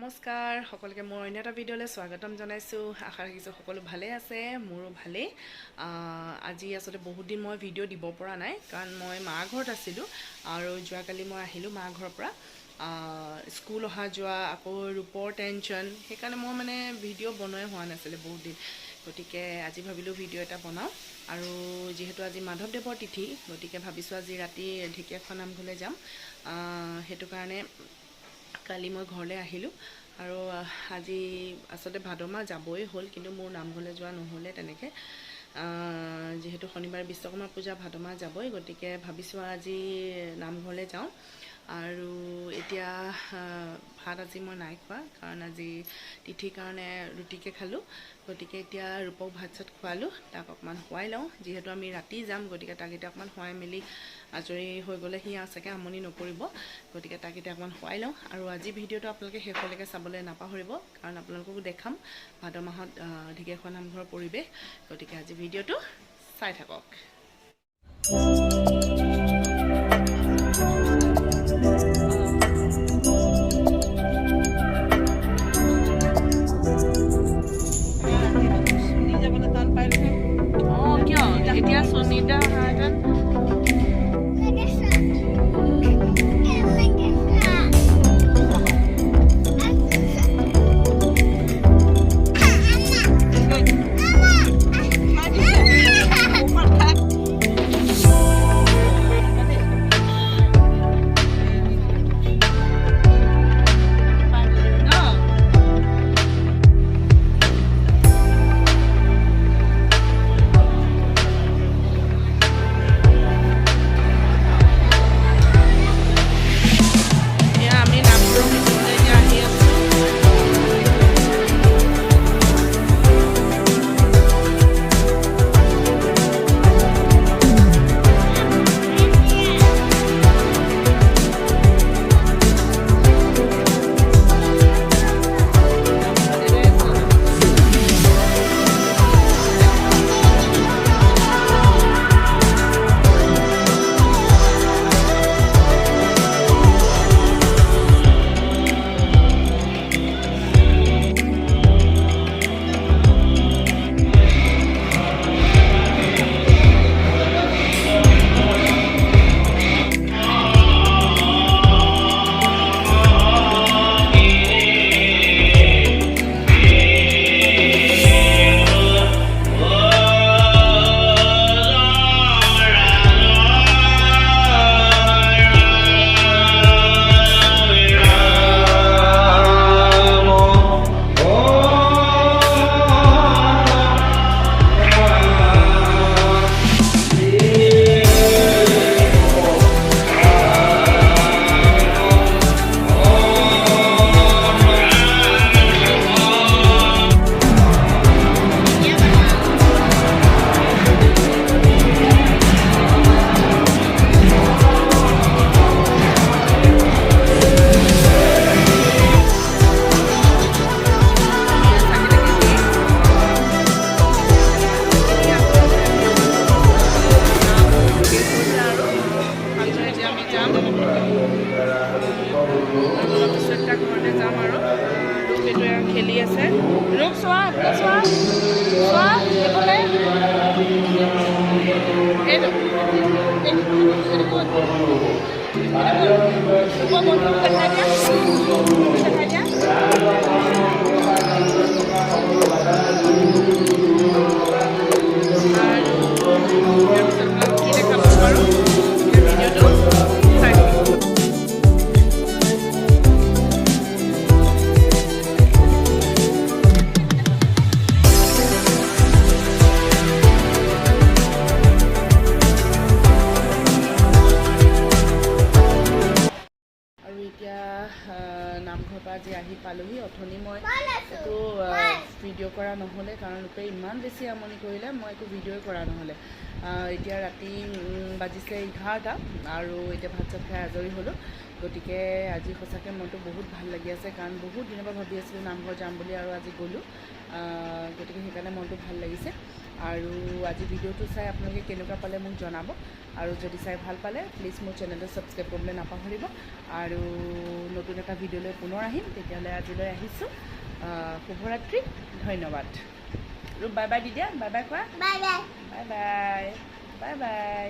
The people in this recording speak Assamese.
নমস্কাৰ সকলোকে মোৰ অন্য এটা ভিডিঅ'লৈ স্বাগতম জনাইছোঁ। আশা ৰাখিছোঁ সকলো ভালে আছে, মোৰো ভালেই। আজি আচলতে বহুত দিন মই ভিডিঅ' দিব পৰা নাই, কাৰণ মই মাৰ ঘৰত আছিলোঁ আৰু যোৱাকালি মই আহিলোঁ মাৰ ঘৰৰ পৰা। স্কুল অহা যোৱা, আকৌ ৰূপৰ টেনশ্যন, সেইকাৰণে মই মানে ভিডিঅ' বনোৱাই হোৱা নাছিলে বহুত দিন। গতিকে আজি ভাবিলোঁ ভিডিঅ' এটা বনাওঁ, আৰু যিহেতু আজি মাধৱদেৱৰ তিথি, গতিকে ভাবিছোঁ আজি ৰাতি ঢেকীয়াখোৱা নামঘৰলৈ যাম। সেইটো কাৰণে কালি মই ঘৰলৈ আহিলোঁ, আৰু আজি আচলতে ভাদ মাহ যাবই হ'ল, কিন্তু মোৰ নামঘৰলৈ যোৱা নহ'লে তেনেকৈ। যিহেতু শনিবাৰ বিশ্বকৰ্মা পূজা, ভাদ মাহ যাবই, গতিকে ভাবিছোঁ আজি নামঘৰলৈ যাওঁ। আৰু এতিয়া ভাত আজি মই নাই খোৱা, কাৰণ আজি তিথিৰ কাৰণে ৰুটিকে খালোঁ। গতিকে এতিয়া ৰূপক ভাত চাত খোৱালোঁ, তাক অকণমান শুৱাই লওঁ, যিহেতু আমি ৰাতি যাম। গতিকে তাক এতিয়া অকণমান শুৱাই মেলি আজৰি হৈ গ'লে সি চাগে আমনি নকৰিব। গতিকে তাক এতিয়া অকণমান শুৱাই লওঁ। আৰু আজি ভিডিঅ'টো আপোনালোকে শেষলৈকে চাবলৈ নাপাহৰিব, কাৰণ আপোনালোককো দেখাম ভাদ মাহত ঢেকীয়াখোৱা নামঘৰৰ পৰিৱেশ। গতিকে আজি ভিডিঅ'টো চাই থাকক। কিয় এতিয়া সুনিতা অহাহেঁতেন খেলি আছে। ৰূপ চোৱা, চোৱা চোৱা, এইফালে নামঘৰৰ পৰা আজি আহি পালোহি। অথনি মই একো ভিডিঅ' কৰা নহ'লে, কাৰণ লোকে ইমান বেছি আমনি কৰিলে, মই একো ভিডিঅ'ই কৰা নহ'লে। এতিয়া ৰাতি বাজিছে 11টা আৰু এতিয়া ভাত চাত খাই আজৰি হ'লোঁ। গতিকে আজি সঁচাকৈ মনটো বহুত ভাল লাগি আছে, কাৰণ বহুত দিনৰ পৰা ভাবি আছিলোঁ নামঘৰ যাম বুলি, আৰু আজি গ'লোঁ। গতিকে সেইকাৰণে মনটো ভাল লাগিছে। আৰু আজি ভিডিঅ'টো চাই আপোনালোকে কেনেকুৱা পালে মোক জনাব, আৰু যদি চাই ভাল পালে প্লিজ মোৰ চেনেলটো ছাবস্ক্ৰাইব কৰিবলৈ নাপাহৰিব। আৰু নতুন এটা ভিডিঅ' লৈ পুনৰ আহিম, তেতিয়াহ'লে আজিলৈ আহিছোঁ। শুভৰাত্ৰি, ধন্যবাদ। বাই বাই দি দিয়া, বাই বাই কোৱা। Bye bye. Bye bye, bye bye.